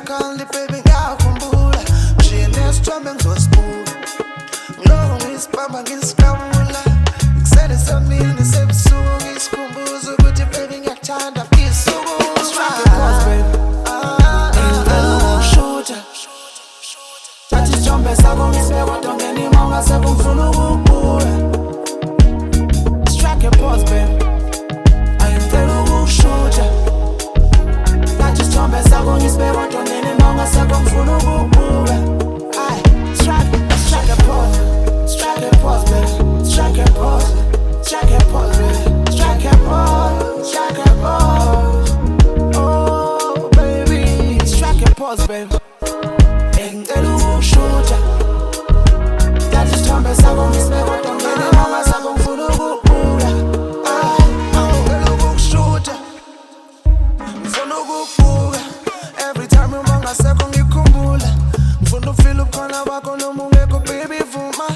kandi baby ngiyakhumbula Ushiye nesithombe ngizosibuka Ngiloko ngisibamba ngisikabula Ngikusele semini ngisebusuku ngisikhumbuza ukuthi baby ngiyakuthanda ngisuku Strike a pose baby Ukuk'shutha Thatha isithombe sakho ngisibeke kodwa ngenima ungasekho ngifuna ukukubuka Strike a pose baby Ukuk'shutha Thatha isithombe sakho ngisibeke kodwa ngenima ungasekho ngifuna ukukubuka Strike a pose Strike a pose baby Strike a pose Strike a pose baby Strike a pose Strike a pose Oh baby Strike a pose baby Ngicel ukuk'shutha Thatha isithombe sakho ngisibeke kodwa ngenima ungasekho ngifuna ukukubuka Ngicel ukuk'shutha ngifuna ukukubuka Every time uma ungasekho ngikhumbula Ngifuna ufeel ukhona wakho noma ungekho baby vuma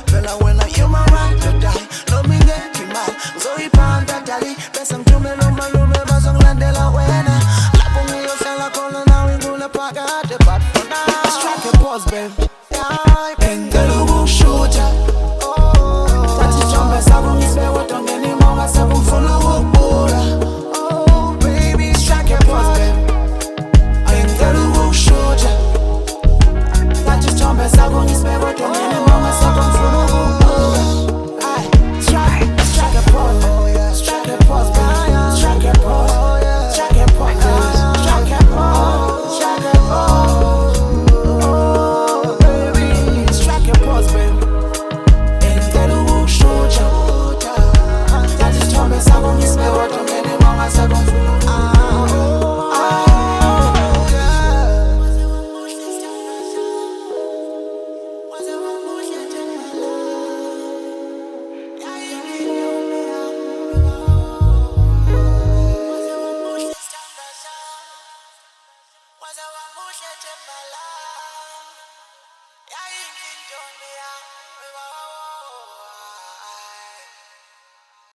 Phela wena you my right or die Noma ingekho imali ngizoyiphanda dali Bese ngithumela umalume bazongilandela wena Lapho ngiyohlala khona nawe ngule phakade But for now Strike a pose baby